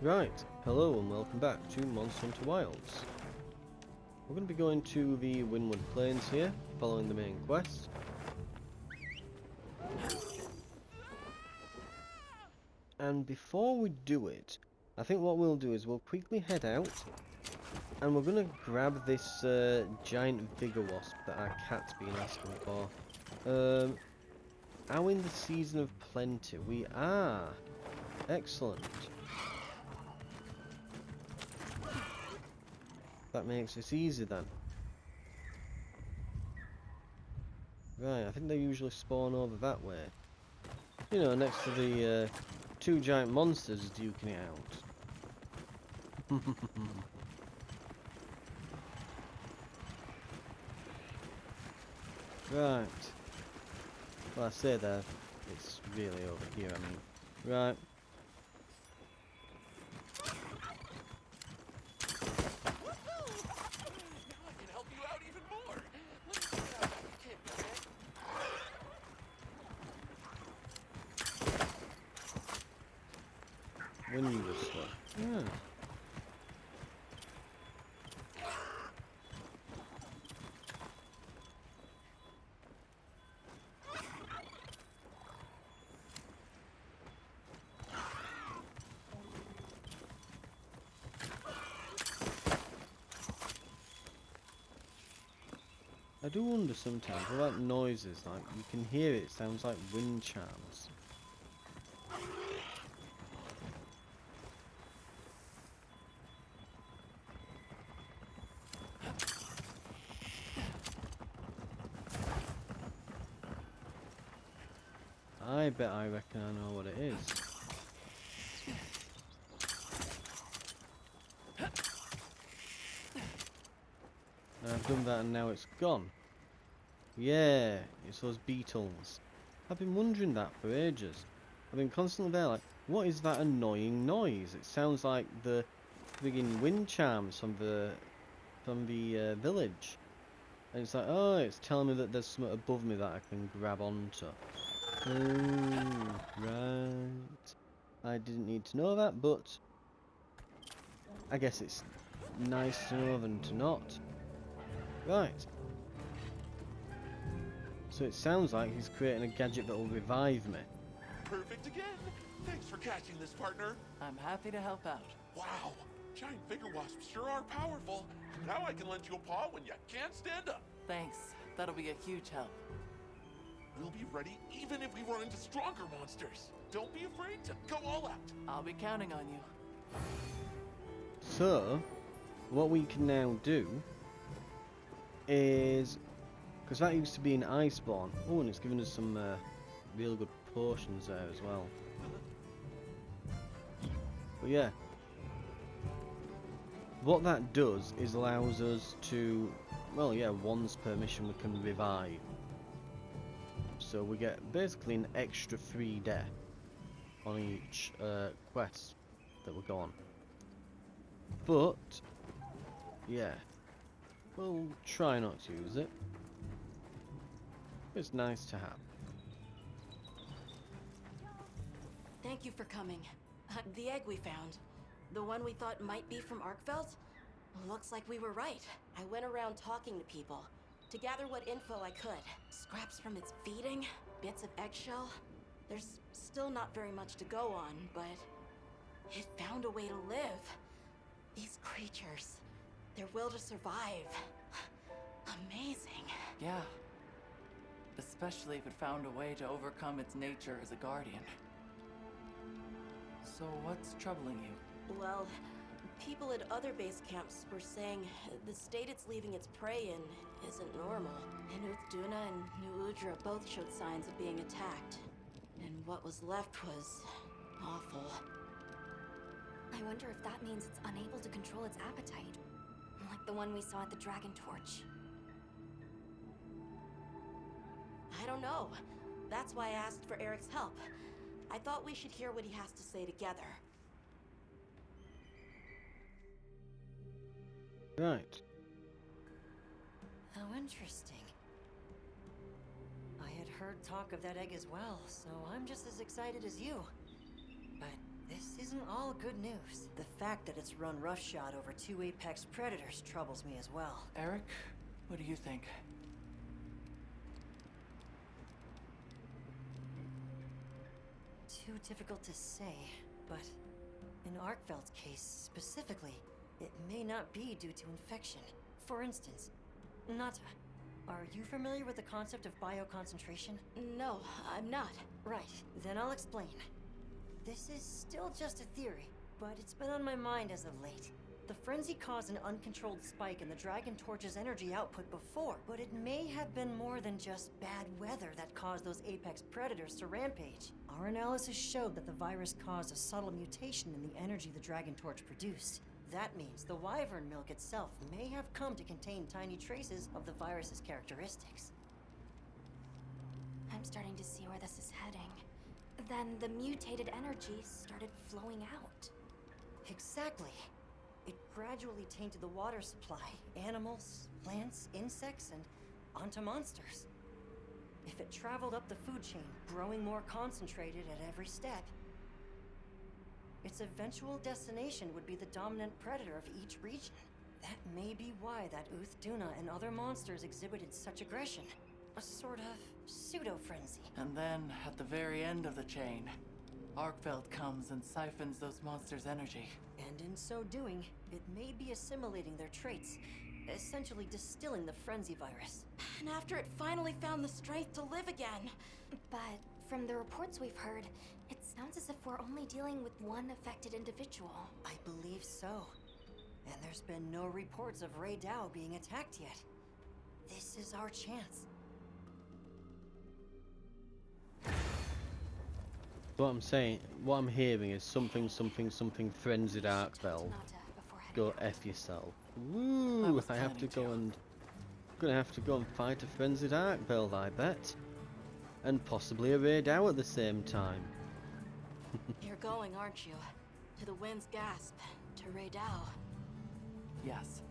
Right, hello and welcome back to Monster Hunter Wilds. We're going to be going to the Windward Plains here, following the main quest. And before we do it, I think what we'll do is we'll quickly head out, and we're going to grab this giant vigor wasp that our cat's been asking for. Are we in the season of plenty? We are. Excellent. That makes it easy then. Right, I think they usually spawn over that way. You know, next to the two giant monsters duking it out. Right. Well, I say that, it's really over here, I mean. Right. Wind whistle. Yeah. I do wonder sometimes what that noise is like. You can hear it, it sounds like wind chimes. I reckon I know what it is. I've done that and now it's gone. Yeah, it's those beetles. I've been wondering that for ages. I've been constantly there like, what is that annoying noise? It sounds like the friggin' wind chimes from the village. And it's like, oh, it's telling me that there's something above me that I can grab onto. Oh, right. I didn't need to know that, but I guess it's nice to know than to not. Right. So it sounds like he's creating a gadget that will revive me. Perfect again. Thanks for catching this, partner. I'm happy to help out. Wow, giant vigor wasps sure are powerful. Now I can lend you a paw when you can't stand up. Thanks. That'll be a huge help. We'll be ready even if we run into stronger monsters. Don't be afraid to go all out. I'll be counting on you. So, what we can now do is, because that used to be an iceborne. Oh, and it's given us some real good potions there as well. But yeah, what that does is allows us to, well, yeah, once per mission we can revive. So we get basically an extra 3 death on each quest that we go on. But yeah, we'll try not to use it. It's nice to have. Thank you for coming. The egg we found, the one we thought might be from Arkveld, looks like we were right. I went around talking to people to gather what info I could. Scraps from its feeding, bits of eggshell. There's still not very much to go on, but it found a way to live. These creatures, their will to survive. Amazing. Yeah. Especially if it found a way to overcome its nature as a guardian. So what's troubling you? Well, people at other base camps were saying the state it's leaving its prey in isn't normal. And Uthduna and New Udra both showed signs of being attacked. And what was left was awful. I wonder if that means it's unable to control its appetite. Like the one we saw at the Dragon Torch. I don't know. That's why I asked for Eric's help. I thought we should hear what he has to say together. Right. How interesting. I had heard talk of that egg as well, so I'm just as excited as you. But This isn't all good news. The fact that it's run roughshod over 2 apex predators troubles me as well. Eric, what do you think? Too difficult to say, but in Arkveld's case specifically, it may not be due to infection. For instance, Nata, are you familiar with the concept of bioconcentration? No, I'm not. Right, then I'll explain. This is still just a theory, but it's been on my mind as of late. The frenzy caused an uncontrolled spike in the Dragon Torch's energy output before, but it may have been more than just bad weather that caused those apex predators to rampage. Our analysis showed that the virus caused a subtle mutation in the energy the Dragon Torch produced. That means the wyvern milk itself may have come to contain tiny traces of the virus's characteristics. I'm starting to see where this is heading. Then the mutated energy started flowing out. Exactly. It gradually tainted the water supply, animals, plants, insects, and onto monsters. If it traveled up the food chain, growing more concentrated at every step, its eventual destination would be the dominant predator of each region. That may be why that Duna and other monsters exhibited such aggression. A sort of pseudo-frenzy. And then, at the very end of the chain, Arkveld comes and siphons those monsters' energy. And in so doing, it may be assimilating their traits, essentially distilling the frenzy virus. And after it finally found the strength to live again. But from the reports we've heard, it sounds as if we're only dealing with one affected individual. I believe so. And there's been no reports of Ray Dow being attacked yet. This is our chance. What I'm saying, what I'm hearing is something frenzied Arkveld. Go F yourself. Woo! I have to go and... gonna have to go and fight a frenzied Arkveld, I bet. And possibly a Ray Dow at the same time. You're going, aren't you? To the Wind's Gasp, to Ray Dow. Yes.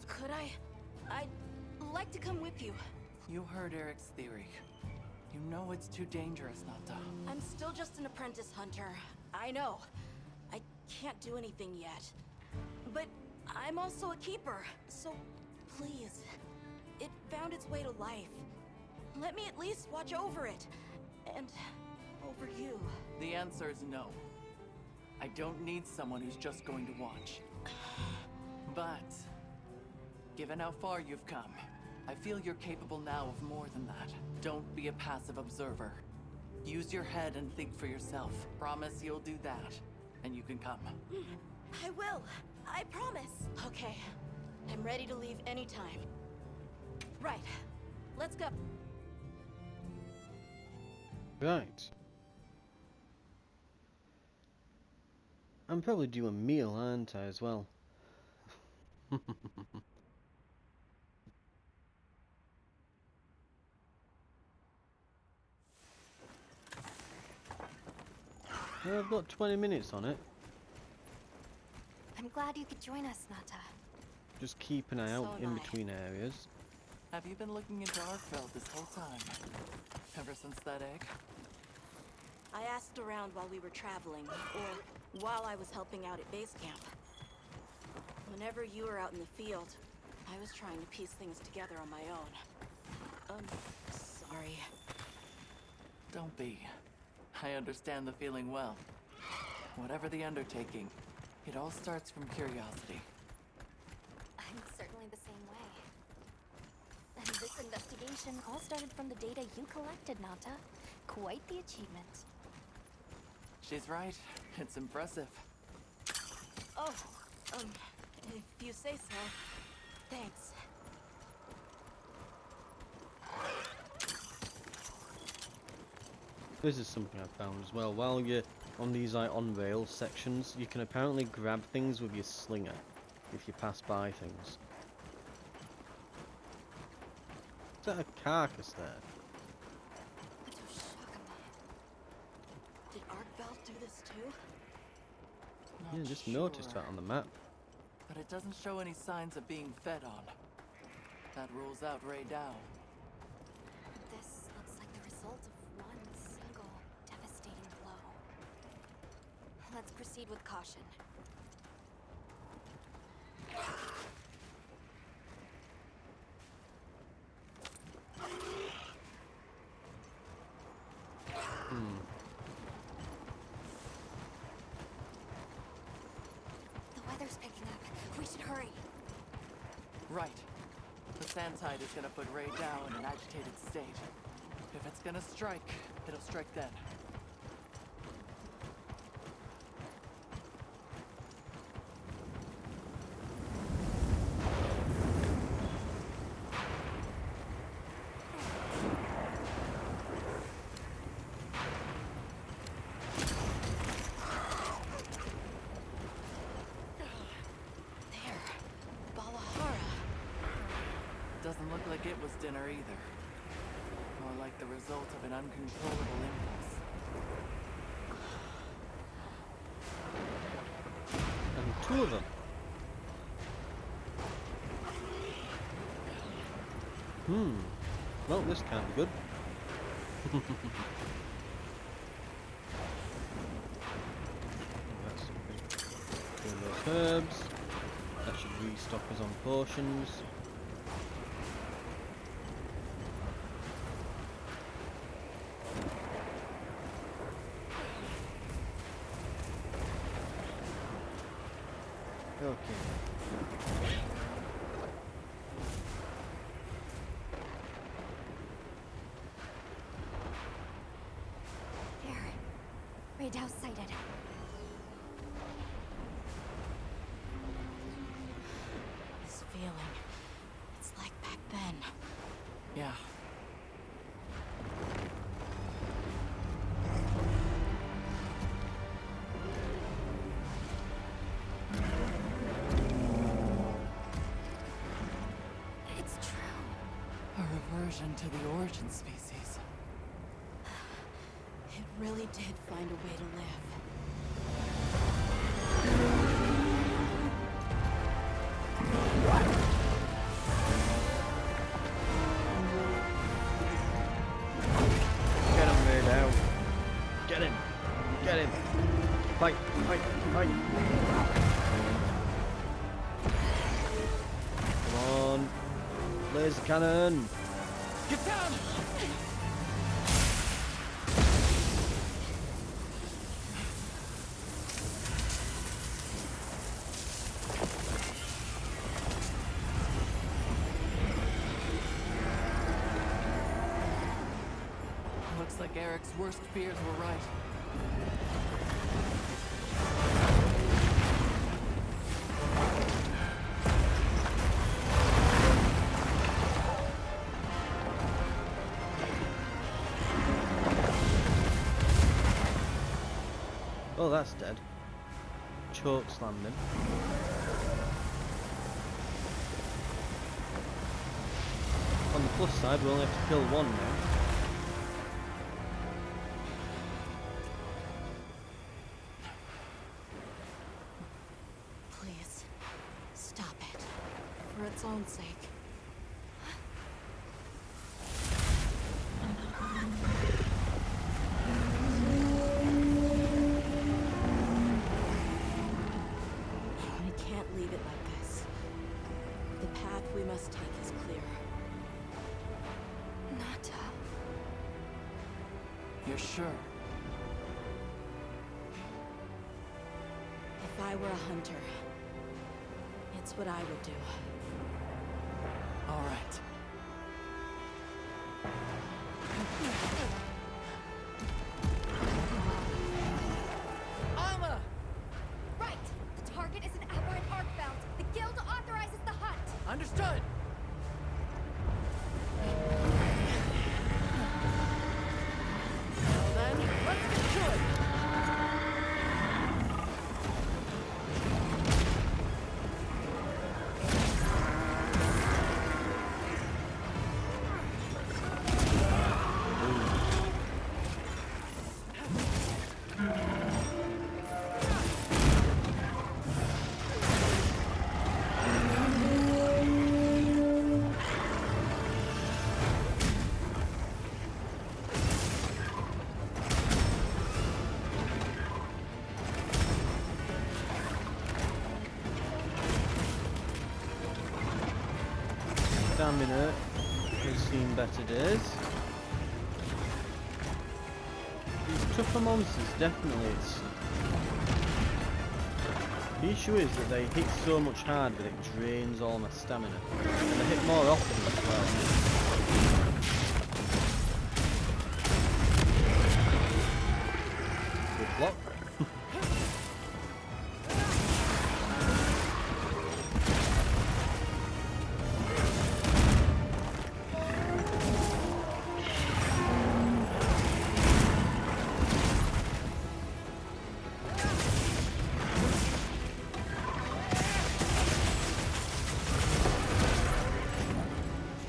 Could I? I'd like to come with you. You heard Eric's theory. You know it's too dangerous not to. I'm still just an apprentice hunter. I know. I can't do anything yet. But I'm also a keeper, so please. It found its way to life. Let me at least watch over it. And over you. The answer is no. I don't need someone who's just going to watch. But, given how far you've come, I feel you're capable now of more than that. Don't be a passive observer. Use your head and think for yourself. Promise you'll do that, and you can come. I will. I promise. Okay. I'm ready to leave anytime. Right. Let's go. Right. I'm probably due a meal, aren't I, as well? Well, I've got 20 minutes on it. I'm glad you could join us, Nata. Just keep an eye out So in am I. between areas. Have you been looking into Arkveld this whole time? Ever since that egg? I asked around while we were traveling, or while I was helping out at base camp. Whenever you were out in the field, I was trying to piece things together on my own. Sorry. Don't be. I understand the feeling well. Whatever the undertaking, it all starts from curiosity. I'm certainly the same way. And this investigation all started from the data you collected, Nata. Quite the achievement. She's right. It's impressive. Oh, if you say so. Thanks. This is something I found as well. While you're on these like on-rail sections, you can apparently grab things with your slinger if you pass by things. Is that a carcass there? Did Arkveld do this too? Yeah, Not just noticed sure, that on the map. but it doesn't show any signs of being fed on. That rules out Ray Dow. This looks like the result of one single devastating blow. Let's proceed with caution. The weather's picking up. We should hurry. Right. The sand tide is gonna put Ray down in an agitated state. If it's gonna strike, it'll strike then. Doesn't look like it was dinner either. More like the result of an uncontrollable impulse. And two of them. Well, this can't be good. That's something. Doing those herbs. That should restock us on potions. Okay. There. Radau sighted. This feeling. It's like back then. Yeah. It's true. A reversion to the origin species. It really did find a way to live. Get him there now. Get him. Get him. Fight, fight, fight. Come on. Laser cannon. Get down! Looks like Eric's worst fears were right. Oh, that's dead. Choke slammed him. On the plus side, we only have to kill one now. Please, stop it. For its own sake. We can't leave it like this. The path we must take is clear. Nata. You're sure? If I were a hunter, it's what I would do. All right. Alma! Right! The target is an aberrant Arkveld. The guild authorizes the hunt. Understood! Well then, let's get to it! stamina has seen better days. These tougher monsters, definitely. The issue is that they hit so much hard that it drains all my stamina. And they hit more often as well. Good luck.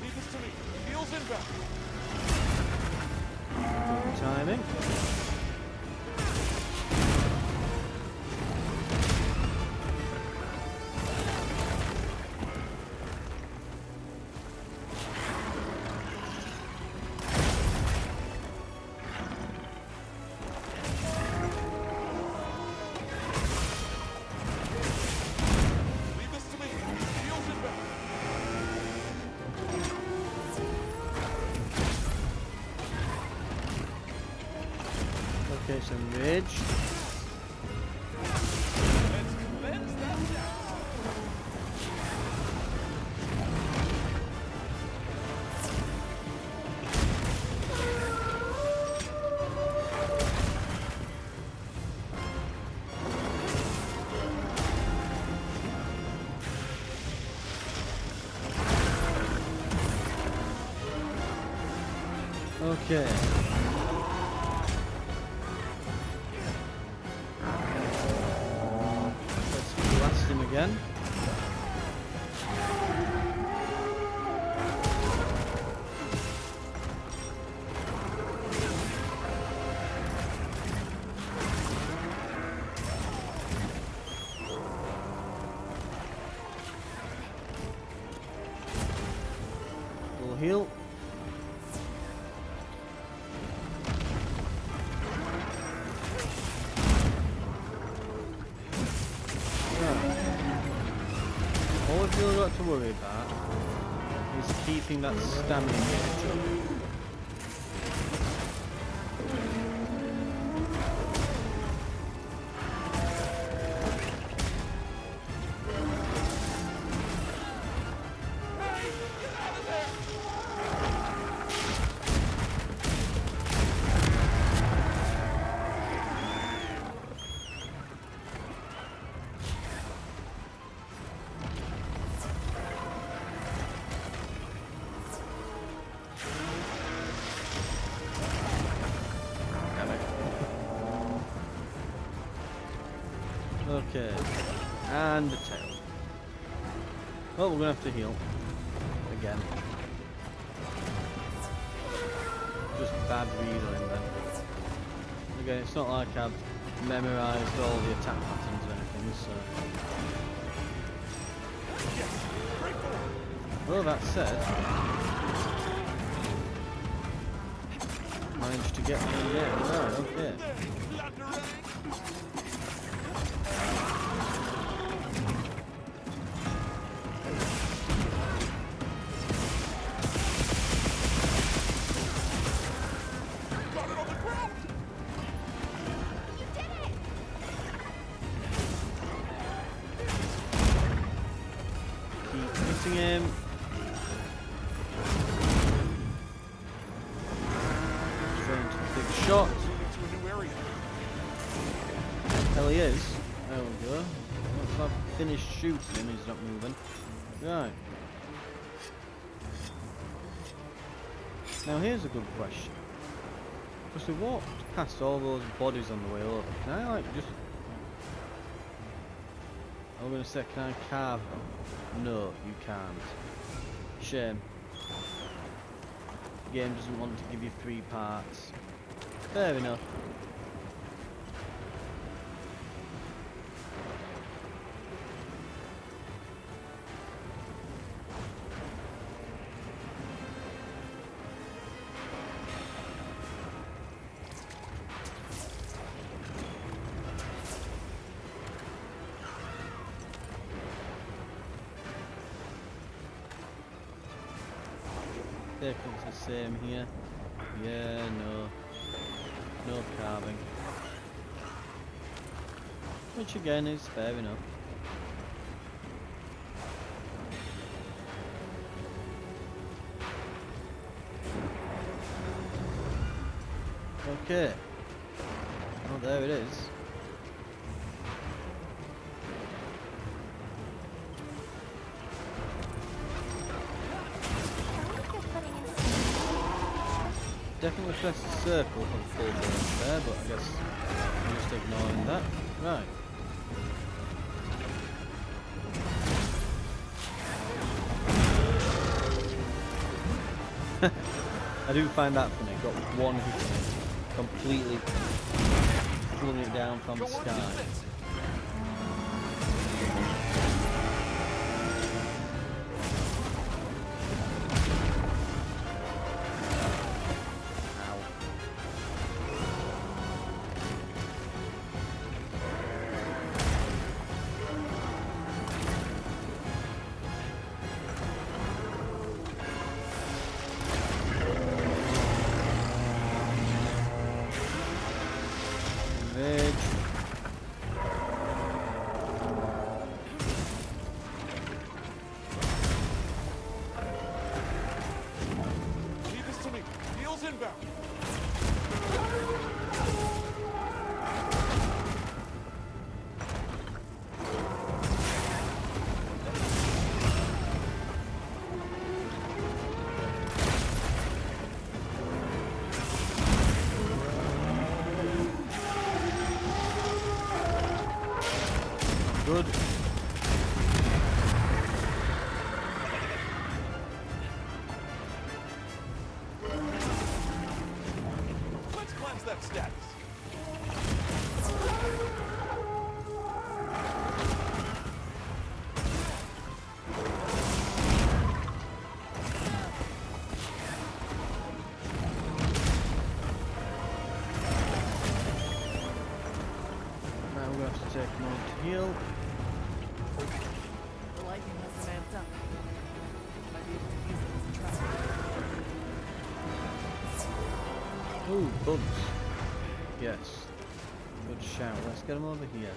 Leave this to me. Feels inbound. Good timing. Leave this to me. Feels inbound. Okay, some rage. Let's cleanse that down. Okay. Let's blast him again. We'll heal. All we've really got to worry about is keeping that stamina gauge up. Damn it. Okay. And the tail. Well, we're gonna have to heal. Again. Just bad read on him then. Again, it's not like I've memorised all the attack patterns or anything, so... Well, that said... Managed to get one there. Right, okay. Got it on the ground. Keep hitting him. Trying to big shot. Moving to a new area. Hell he is. There we go. Once I've finished shooting him, he's not moving. Right. Now here's a good question. Because we walked past all those bodies on the way over. Can I like just... I'm gonna say, can I carve them? No, you can't. Shame. The game doesn't want to give you 3 parts. Fair enough. Circle's the same here. Yeah, no. No carving. Which again is fair enough. Okay. Oh, there it is. Definitely press the circle for the full burn there, but I guess I'm just ignoring that. Right. I do find that funny. Got one hit on it, completely pulling it down from the Go on sky. defense. Ow. Invade. Leave this to me. Heels inbound. Good. Let's cleanse that status. Now we have to take a moment to heal. The lightning has ramped up. Might be able to use it as a trap. Ooh, bugs. Yes. Good shout. Let's get him over here.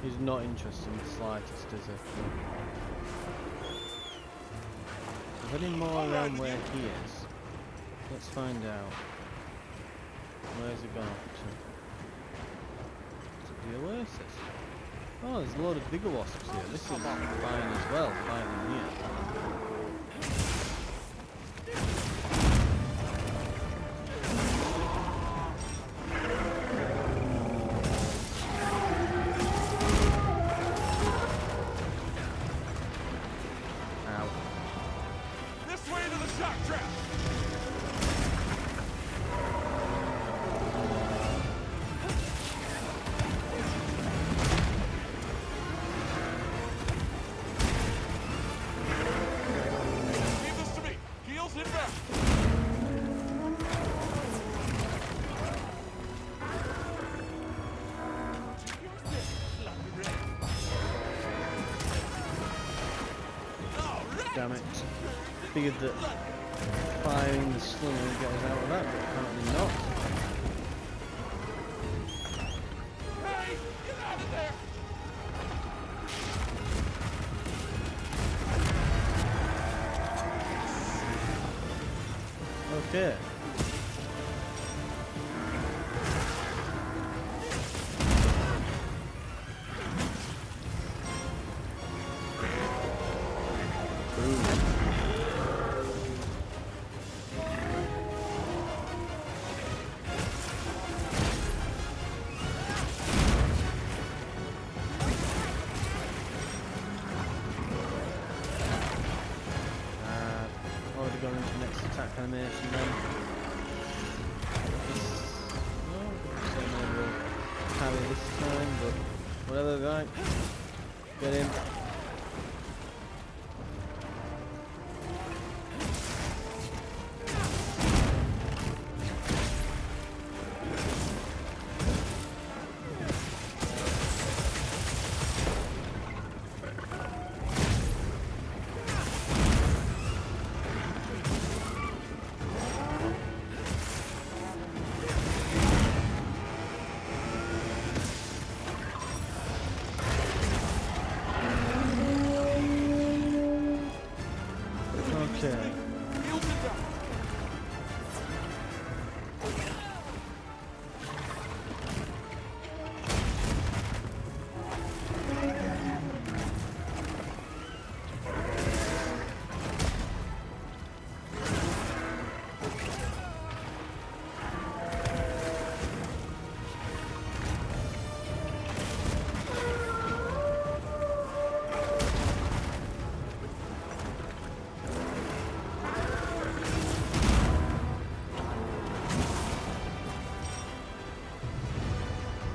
He's not interested in the slightest, is he? Is there any more around where he is? Let's find out. Where's it gone up to? Is it the oasis? Oh, there's a load of bigger wasps here. This is fine as well, fighting here. Ow. This way to the shock trap. Leave this to me. Heels inbound. Damn it. Figured that firing the slinger would get us out of that, but apparently not. Hey, get out of there. Okay. Already gone into the next attack animation then. So maybe we'll carry this time, but whatever, right? Get him.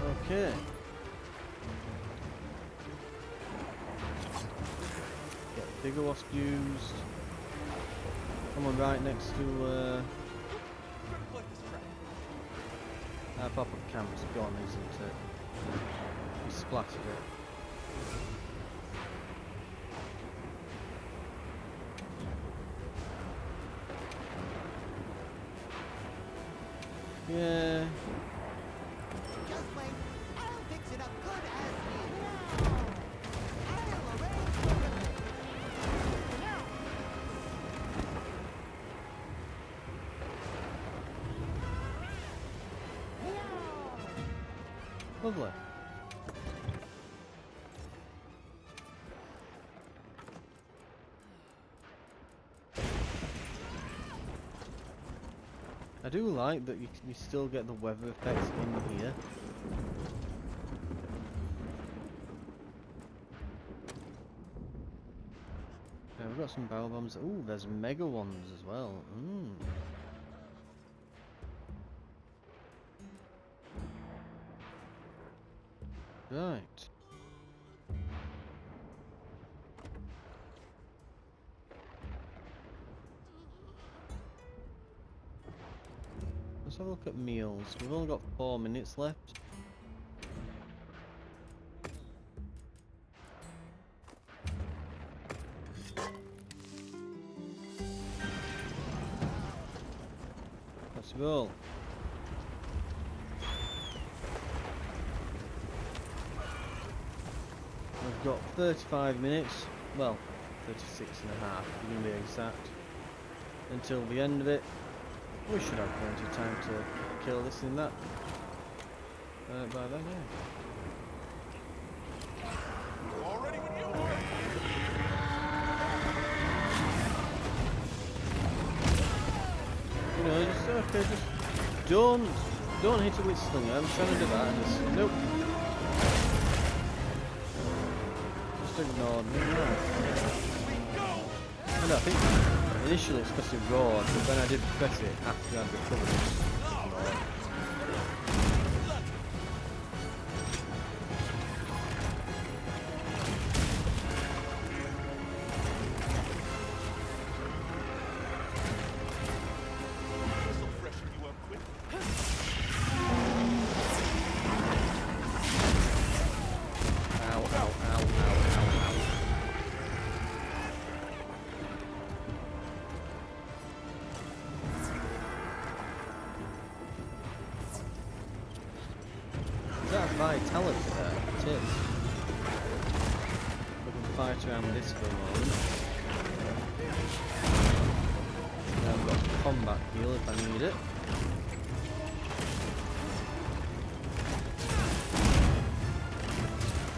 Okay. Get bigger wasp used. Come on, right next to our pop-up camp's gone, isn't it? We splattered it. Yeah. Just wait. I'll fix it up good as new. I'll arrange for repair. Lovely. I do like that you still get the weather effects in here. Yeah, we've got some barrel bombs. Ooh, there's mega ones as well. Right. Let's have a look at meals. We've only got 4 minutes left. Let's roll. We've got 35 minutes. Well, 36 and a half, if you can be exact. Until the end of it. We should have plenty of time to kill this and that. By then, yeah. All ready when you are. You know, just okay, just don't hit it with slinger. I'm trying to do that and just nope. Just ignore me. And I think initially it's because it roared, but then I did press it after I'd recovered it. Ignore it. This'll freshen you up quick. Ow, ow, ow, ow, ow, ow. Is that vitality there? It is. We can fight around this for a moment. Now I've got combat heal if I need it.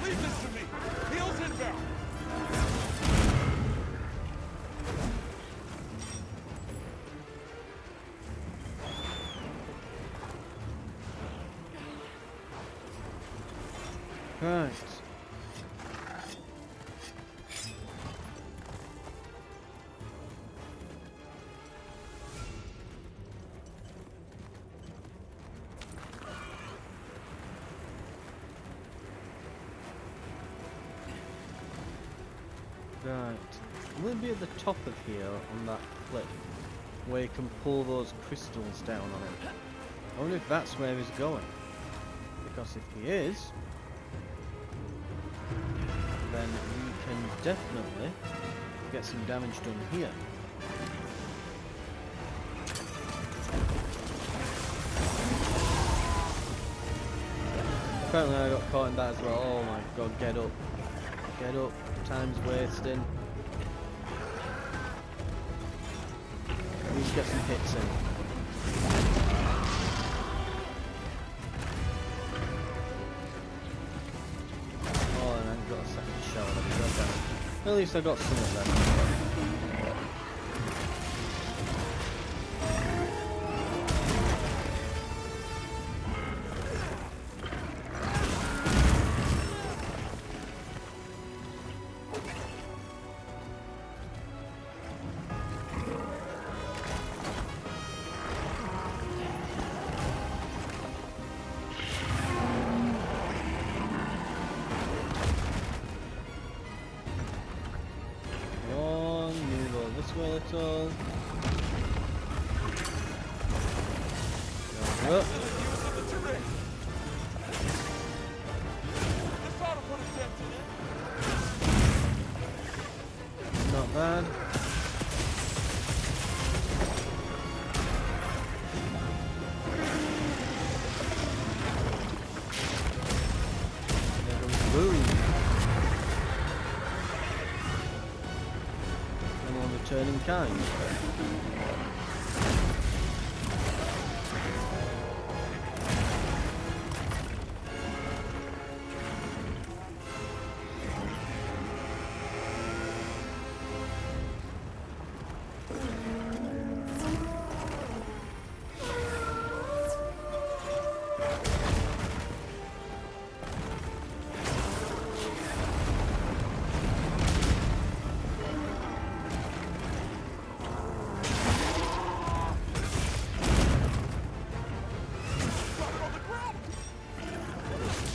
Leave this to me. Heels inbound. Right. Right. We'll be at the top of here on that cliff, where you can pull those crystals down on it. I wonder if that's where he's going. Because if he is, then we can definitely get some damage done here. Apparently I got caught in that as well. Oh my god, get up. Get up. Time's wasting. We need to get some hits in. Oh, and I've got a second shot. At least I got some of them. Portal. There we go. Not bad. There goes boom. And on the turning kind.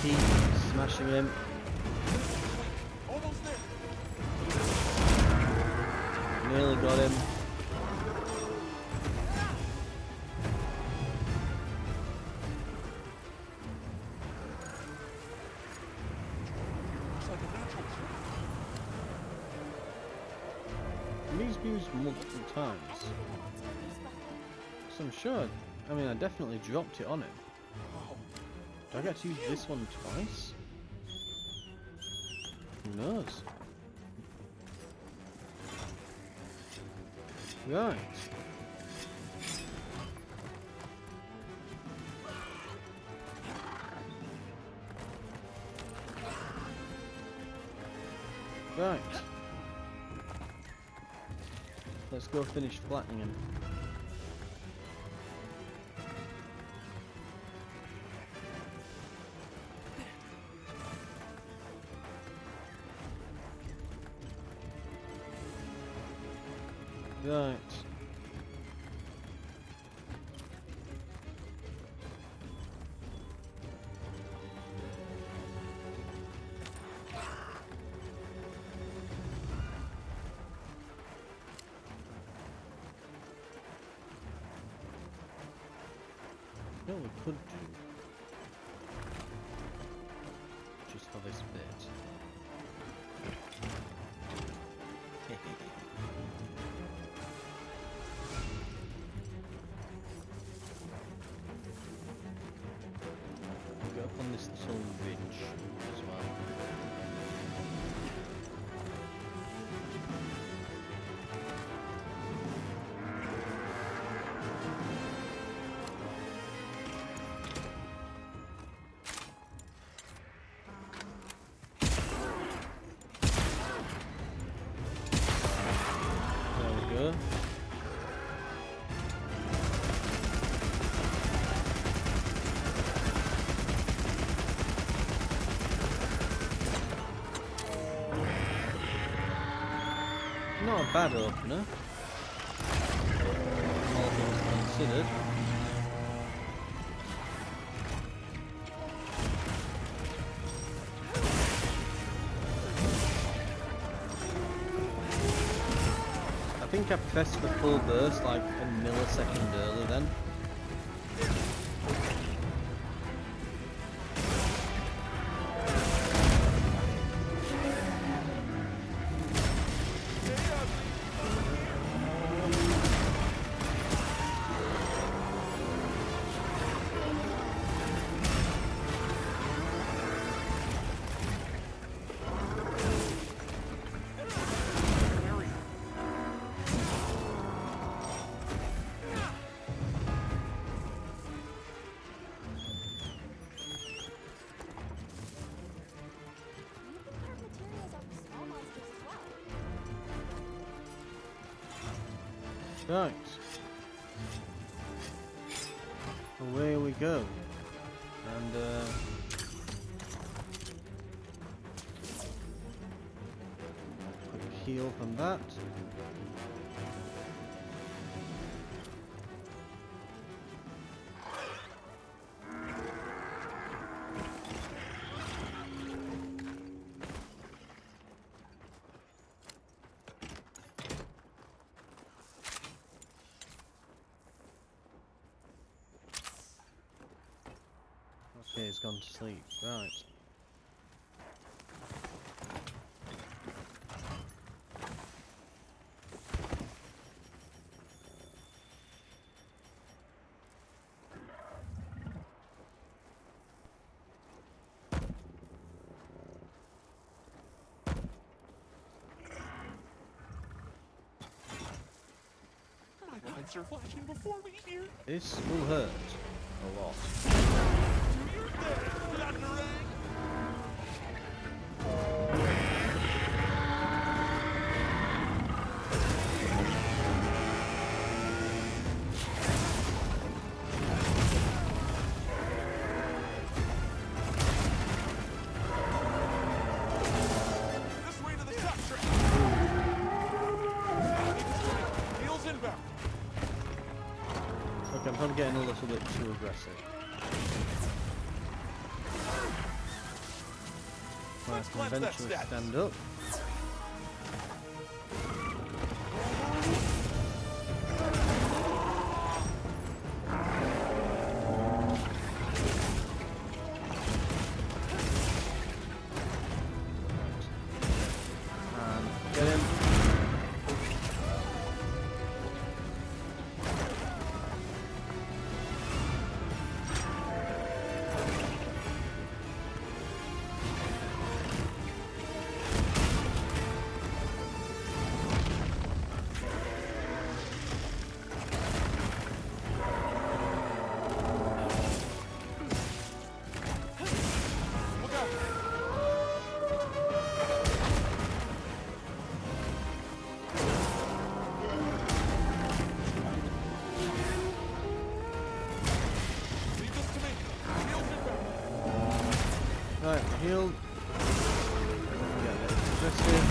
Keep smashing him. Almost there. Nearly got him. Looks like a natural trap. These been used multiple times. So I'm sure. I mean, I definitely dropped it on him. Do I get to use this one twice? Who knows? Right. Right. Let's go finish flattening him. Right. You know what we could do? Just for this bit. Go up on this little ridge as well. There we go. Not a bad opener, all things considered. I think I pressed the full burst like a millisecond early then. Right. Away we go. And quick heal from that. Okay, he's gone to sleep. Right. My lights are flashing before me here. This will hurt a lot. You're dead, Thunderang! This way to the top track. Heels inbound. Okay, I'm probably getting a little bit too aggressive. Right, I Let's can cleanse that eventually status. stand up. And get him. Look out! Leave this to me. Heels inbound. Right, heal. Get a bit aggressive.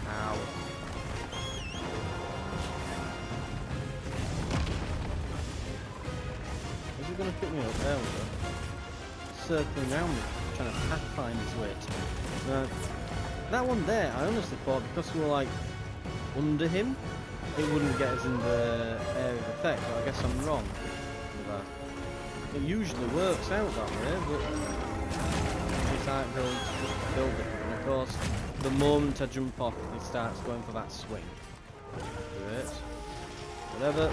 Ow. Is he gonna pick me up? There we go. Circling around me, trying to pathfind his way to me. Right. That one there, I honestly thought because we were like under him, it wouldn't get us in the area of effect, but I guess I'm wrong with that. It usually works out that way, but this Arkveld just build it. And of course, the moment I jump off, he starts going for that swing. Great. Whatever.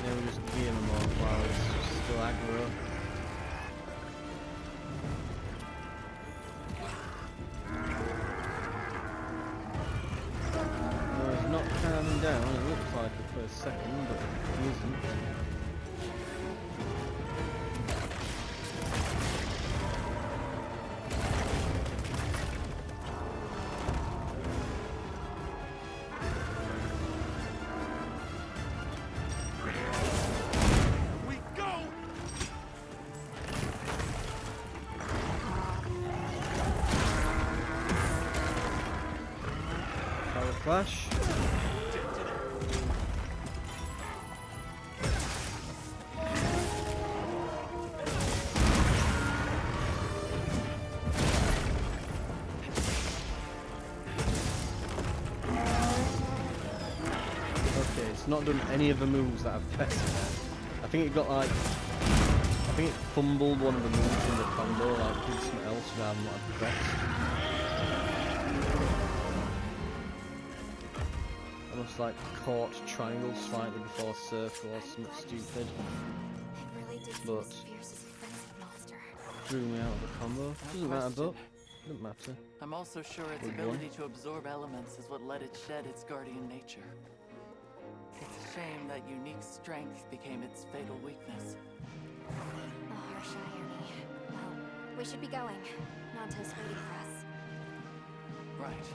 Now we just gear him off while he's still aggro. No, he's not calming down. It looks like it for a second, but he isn't. We go! Power flash. Okay, it's not done any of the moves that I've pressed there. I think it got like, I think it fumbled one of the moves in the combo, like did something else rather than what I've pressed. Almost like caught triangle slightly before circle or something stupid. It really did seem But- as fierce as a frenzied monster. Drew me out of the combo. Doesn't matter, but doesn't matter. I'm also sure its Good ability to absorb elements is what let it shed its guardian nature. It's a shame that unique strength became its fatal weakness. Oh, you're shy, Ernie. Well, we should be going. Nanta's waiting for us. Right.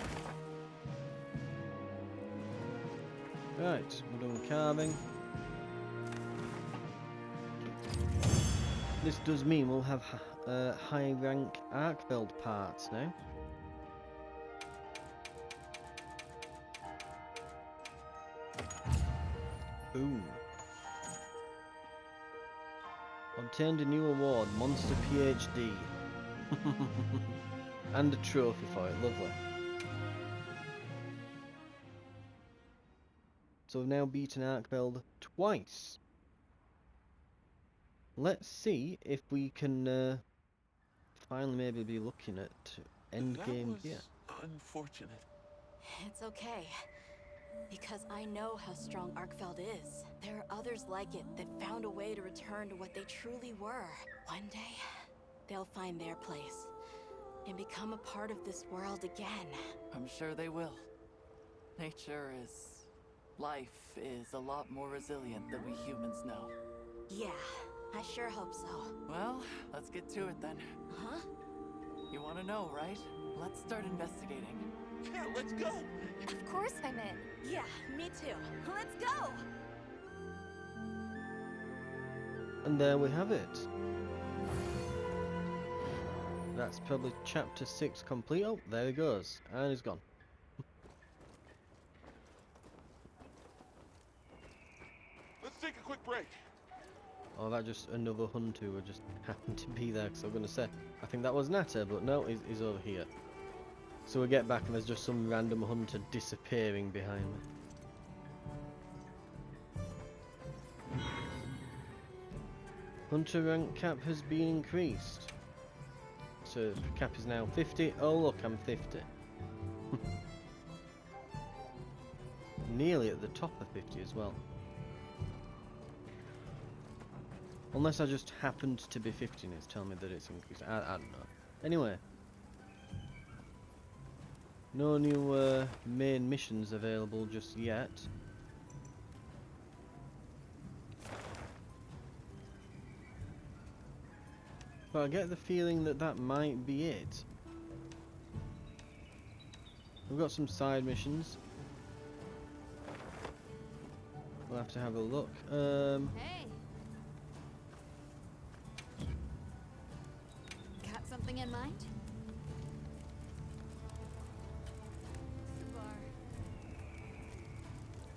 Right, we're doing carving. This does mean we'll have high rank Arkveld parts now. Boom. Obtained a new award, Monster PhD. And a trophy for it, lovely. So we've now beaten Arkveld twice. Let's see if we can finally maybe be looking at end That game was here. unfortunate. It's okay. Because I know how strong Arkveld is. There are others like it that found a way to return to what they truly were. One day, they'll find their place and become a part of this world again. I'm sure they will. Life is a lot more resilient than we humans know. Yeah, I sure hope so. Well, let's get to it then. Huh? You want to know, right? Let's start investigating. Yeah, let's go. Of course I'm in. Yeah, me too. Let's go! And there we have it. That's probably chapter 6 complete. Oh, there he goes. And he's gone. Let's take a quick break. Oh, that just another hunter who just happened to be there. Because I'm going to say, I think that was Nata, but no, he's over here. So we get back and there's just some random hunter disappearing behind me. Hunter rank cap has been increased. So the cap is now 50. Oh look, I'm 50. Nearly at the top of 50 as well. Unless I just happened to be 50 and it's telling me that it's increased. I don't know. Anyway. No new main missions available just yet. But I get the feeling that that might be it. We've got some side missions. We'll have to have a look. Hey. Got something in mind?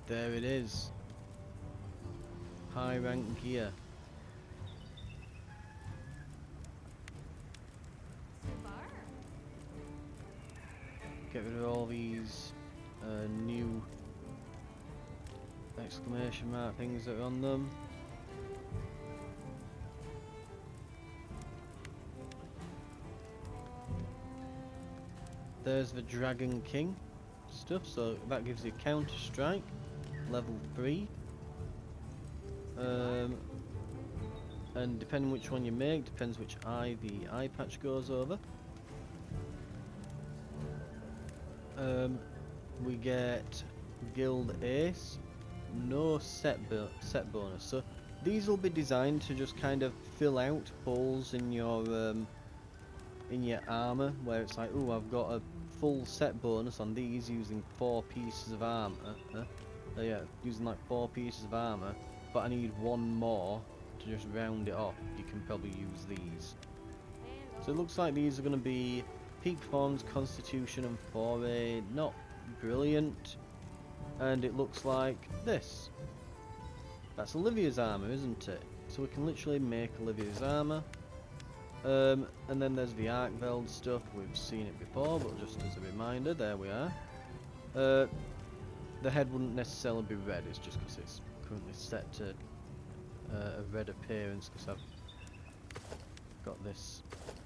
There it is. High rank gear. Get rid of all these new exclamation mark things that are on them. There's the Dragon King stuff, so that gives you counter strike, level 3. And depending which one you make, depends which eye the eye patch goes over. We get Guild Ace, no set bonus. So these will be designed to just kind of fill out holes in your armor, where it's like, oh, I've got a full set bonus on these using 4 pieces of armor. Yeah, using like 4 pieces of armor, but I need 1 more to just round it off. You can probably use these. So it looks like these are going to be peak performance, constitution, and foray. Not brilliant. And it looks like this. That's Olivia's armor, isn't it? So we can literally make Olivia's armor. And then there's the Arkveld stuff. We've seen it before, but just as a reminder, there we are. The head wouldn't necessarily be red, it's just because it's currently set to a red appearance, because I've got this,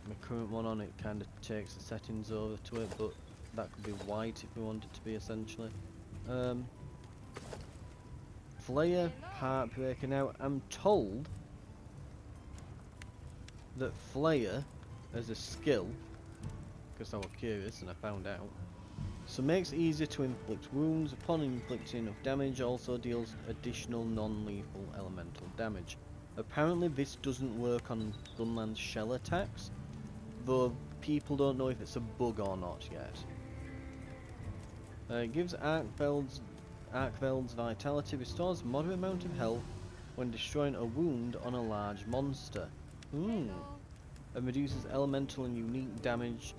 my current one on, it kind of takes the settings over to it, but that could be white if we wanted to be, essentially. Flare, Heartbreaker. Now, I'm told that Flare as a skill, because I was curious and I found out, so makes it easier to inflict wounds. Upon inflicting enough damage, also deals additional non-lethal elemental damage. Apparently this doesn't work on Gunland's shell attacks, though people don't know if it's a bug or not yet. It gives Arkveld's vitality, restores a moderate amount of health when destroying a wound on a large monster. And reduces elemental and unique damage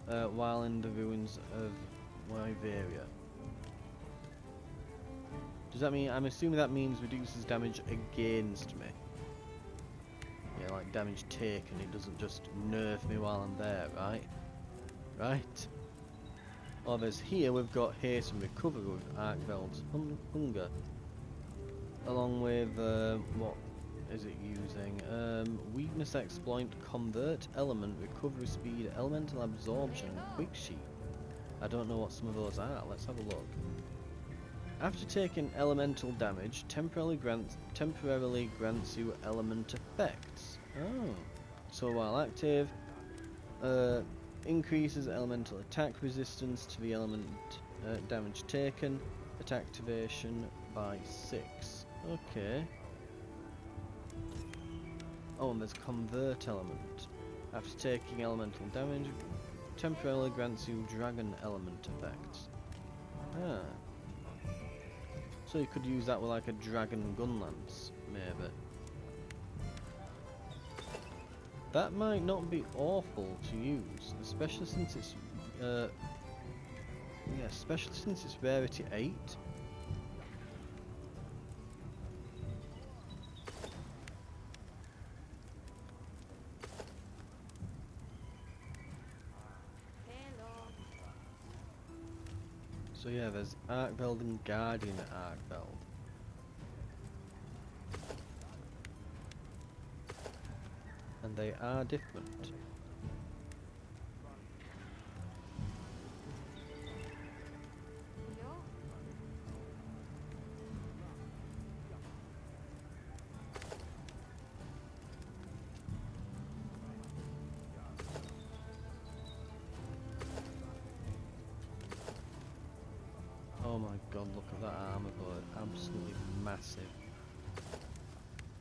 while in the ruins of Wyveria. Does that mean, I'm assuming that means reduces damage against me. Yeah, like damage taken, it doesn't just nerf me while I'm there, right? Right? Others here we've got haste and recovery with Arkveld's hunger. Along with, what is it using? Weakness exploit, convert, element, recovery speed, elemental absorption, and quick sheet. I don't know what some of those are, let's have a look. After taking elemental damage, temporarily grants you element effects. Oh. So while active, increases elemental attack resistance to the element damage taken at activation by 6. Okay. Oh, and there's convert element. After taking elemental damage, temporarily grants you dragon element effects. Ah. So you could use that with like a dragon gun lance, maybe. That might not be awful to use, especially since it's especially since it's rarity 8. So yeah, there's Arkveld and Guardian Arkveld. And they are different. Oh my god, look at that armor board, absolutely massive.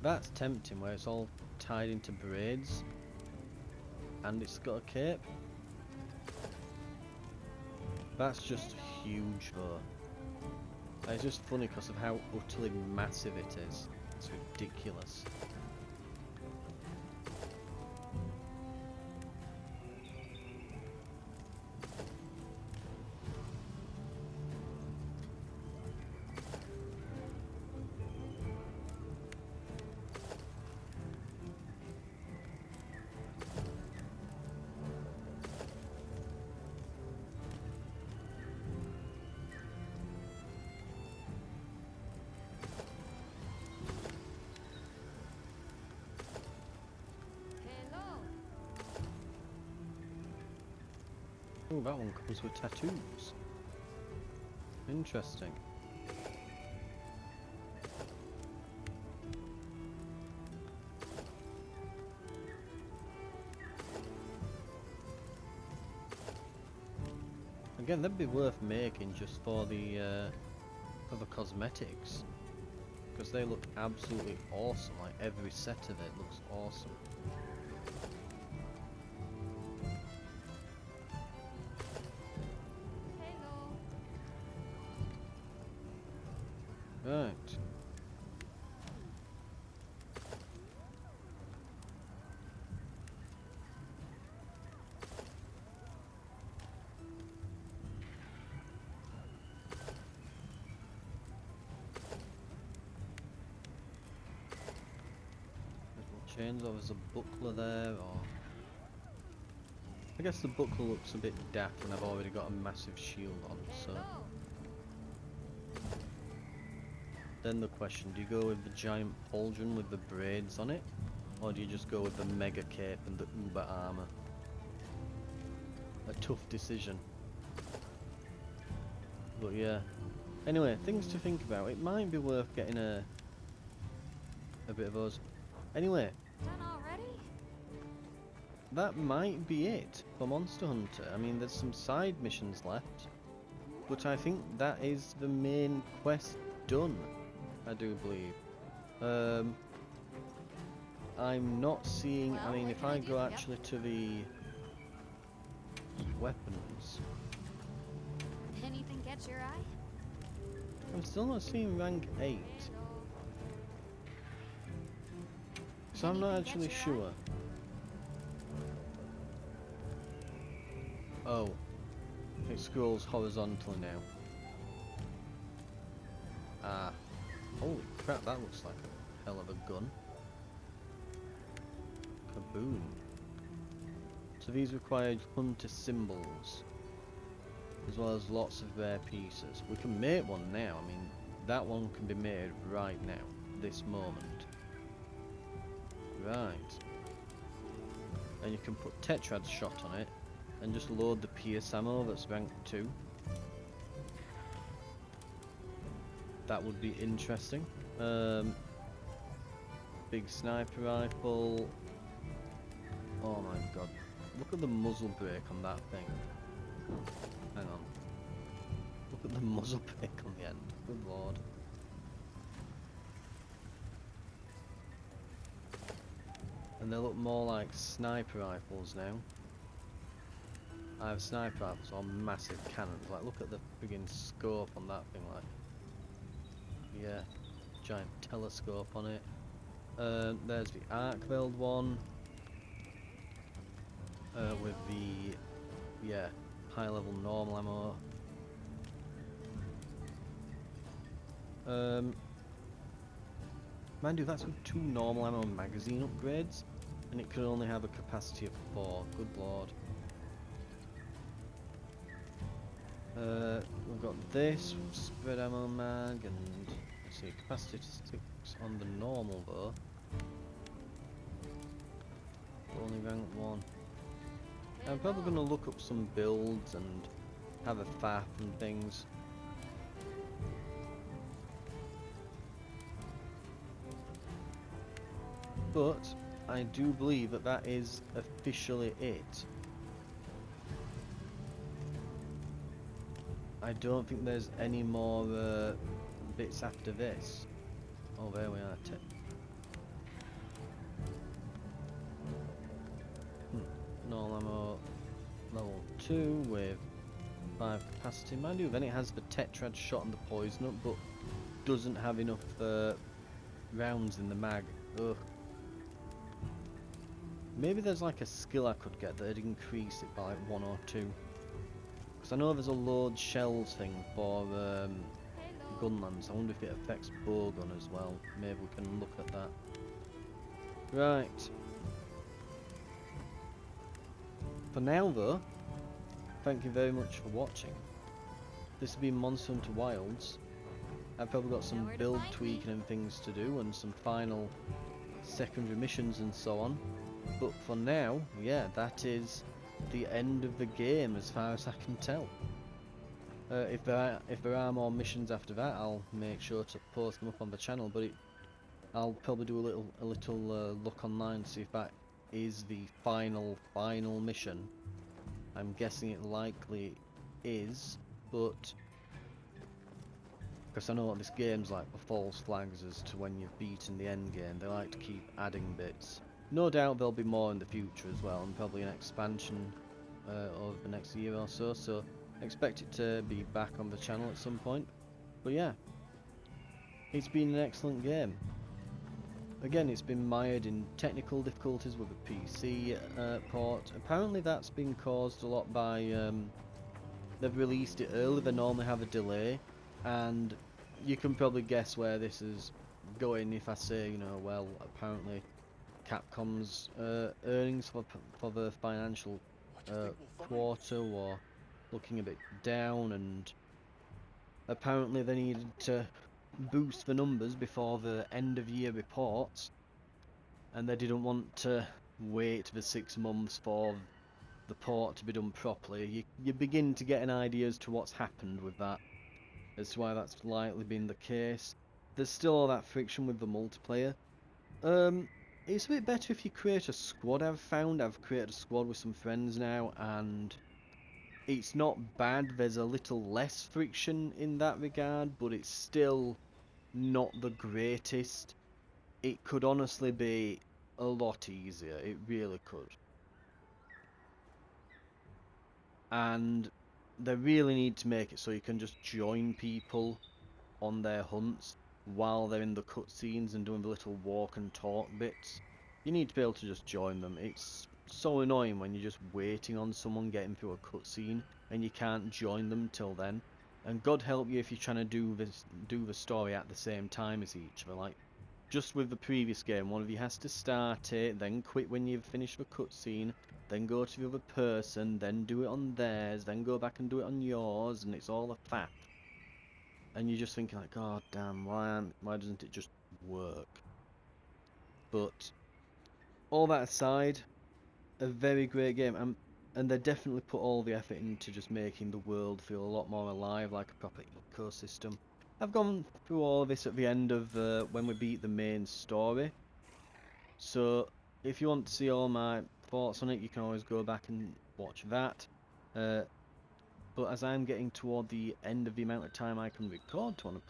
That's tempting where it's all tied into braids and it's got a cape. That's just huge though. And it's just funny because of how utterly massive it is. It's ridiculous. Oh, that one comes with tattoos. Interesting. Again, that'd be worth making just for the cosmetics, because they look absolutely awesome. Like every set of it looks awesome. Right. Chains, or there's a buckler there, or I guess the buckler looks a bit daft and I've already got a massive shield on, so then the question, do you go with the giant pauldron with the braids on it, or do you just go with the mega cape and the uber armor? A tough decision. But yeah. Anyway, things to think about. It might be worth getting a bit of us. Anyway, Done already? that might be it for Monster Hunter. I mean, there's some side missions left, but I think that is the main quest done, I do believe. I'm not seeing, I mean, if I go actually to the weapons, Anything catch your eye? I'm still not seeing rank 8, so I'm not actually sure. Oh, it scrolls horizontally now. Ah, holy crap, that looks like a hell of a gun. boon. So these require hunter symbols, as well as lots of rare pieces. We can make one now. I mean, that one can be made right now, this moment. Right. And you can put Tetrad shot on it, and just load the Pierce ammo that's rank 2. That would be interesting. Big sniper rifle. Oh my god. Look at the muzzle brake on that thing. Hang on. Look at the muzzle brake on the end. Good lord. And they look more like sniper rifles now. I have sniper rifles on massive cannons. Like, look at the friggin' scope on that thing. Like, yeah, giant telescope on it. There's the Arkveld one. With the, yeah, high level normal ammo. Mind you, that's with 2 normal ammo magazine upgrades, and it could only have a capacity of 4. Good lord. We've got this spread ammo mag, and let's see, capacity to 6 on the normal though. Only rank 1. I'm probably going to look up some builds and have a faff and things. But I do believe that that is officially it. I don't think there's any more bits after this. Oh, there we are. Normal ammo level 2 with 5 capacity. Mind you, then it has the Tetrad shot and the poison up, but doesn't have enough rounds in the mag. Ugh. Maybe there's like a skill I could get that'd increase it by like 1 or 2. Because I know there's a load shells thing for gunlands. I wonder if it affects bowgun as well. Maybe we can look at that. Right. For now though, thank you very much for watching. This has been Monster Hunter Wilds. I've probably got some build tweaking and things to do, and some final secondary missions and so on. But for now, yeah, that is the end of the game as far as I can tell. If there are more missions after that, I'll make sure to post them up on the channel. But I'll probably do a little look online to see if that is the final mission. I'm guessing it likely is, but because I know what this game's like for false flags as to when you've beaten the end game, they like to keep adding bits. No doubt there'll be more in the future as well, and probably an expansion over the next year or so, so expect it to be back on the channel at some point. But yeah, it's been an excellent game. Again, it's been mired in technical difficulties with the PC port. Apparently that's been caused a lot by they've released it early, they normally have a delay, and you can probably guess where this is going if I say, you know, well, apparently Capcom's earnings for the financial quarter were looking a bit down, and apparently they needed to boost the numbers before the end of year reports, and they didn't want to wait the 6 months for the port to be done properly. You begin to get an idea as to what's happened with that, as to why that's likely been the case. There's still all that friction with the multiplayer. It's a bit better if you create a squad. I've created a squad with some friends now, and it's not bad. There's a little less friction in that regard, but it's still not the greatest. It could honestly be a lot easier. It really could. And they really need to make it so you can just join people on their hunts while they're in the cutscenes and doing the little walk and talk bits. You need to be able to just join them. It's so annoying when you're just waiting on someone getting through a cutscene and you can't join them till then. And God help you if you're trying to do the story at the same time as each other. Like, just with the previous game, one of you has to start it, then quit when you've finished the cutscene, then go to the other person, then do it on theirs, then go back and do it on yours, and it's all a faff. And you're just thinking like, God damn, why doesn't it just work? But all that aside, a very great game, and they definitely put all the effort into just making the world feel a lot more alive, like a proper ecosystem. I've gone through all of this at the end of when we beat the main story, so if you want to see all my thoughts on it, you can always go back and watch that. But as I'm getting toward the end of the amount of time I can record on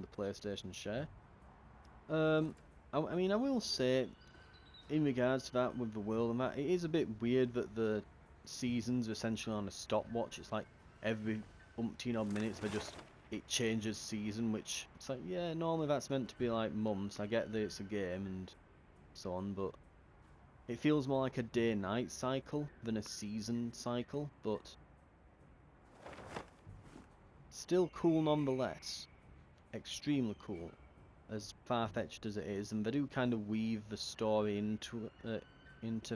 the PlayStation Share, I mean, I will say, in regards to that with the world and that, it is a bit weird that the seasons are essentially on a stopwatch. It's like every umpteen odd minutes it changes season, which it's like, yeah, normally that's meant to be like months. I get that it's a game and so on, but it feels more like a day-night cycle than a season cycle, but still cool nonetheless. Extremely cool, as far-fetched as it is, and they do kind of weave the story into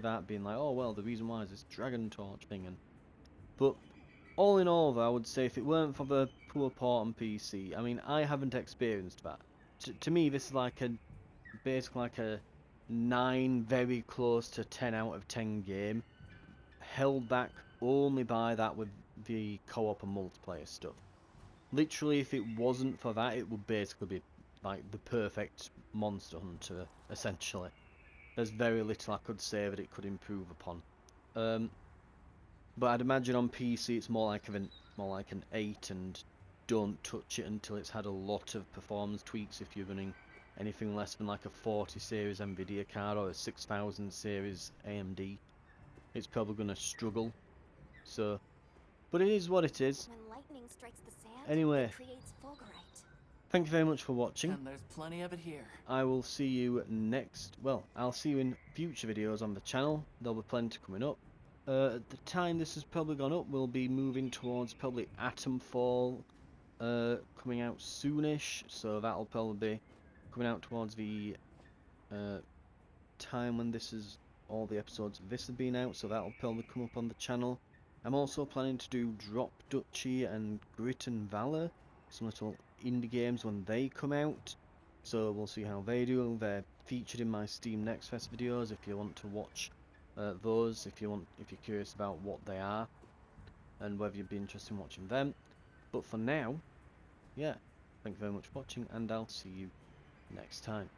that, being like, oh well, the reason why is this dragon torch thing, but all in all, though, I would say if it weren't for the poor port on PC, I mean, I haven't experienced that. To me, this is basically like a 9, very close to 10 out of 10 game, held back only by that with the co-op and multiplayer stuff. Literally, if it wasn't for that, it would basically be like the perfect Monster Hunter, essentially. There's very little I could say that it could improve upon. But I'd imagine on PC it's more like an 8, and don't touch it until it's had a lot of performance tweaks. If you're running anything less than like a 40 series Nvidia card or a 6000 series AMD, it's probably going to struggle. So, but it is what it is. When lightning strikes the sand, Anyway, it creates fulgurite. thank you very much for watching. And there's plenty of it here. I will see you I'll see you in future videos on the channel. There'll be plenty coming up. At the time this has probably gone up, we'll be moving towards probably Atomfall coming out soonish, so that'll probably be coming out towards the time when all the episodes of this have been out, so that'll probably come up on the channel. I'm also planning to do Drop Duchy and Grit and Valor, some little indie games when they come out, so we'll see how they do. They're featured in my Steam Next Fest videos if you want to watch those, if you're curious about what they are and whether you'd be interested in watching them. But for now, yeah, thank you very much for watching, and I'll see you next time.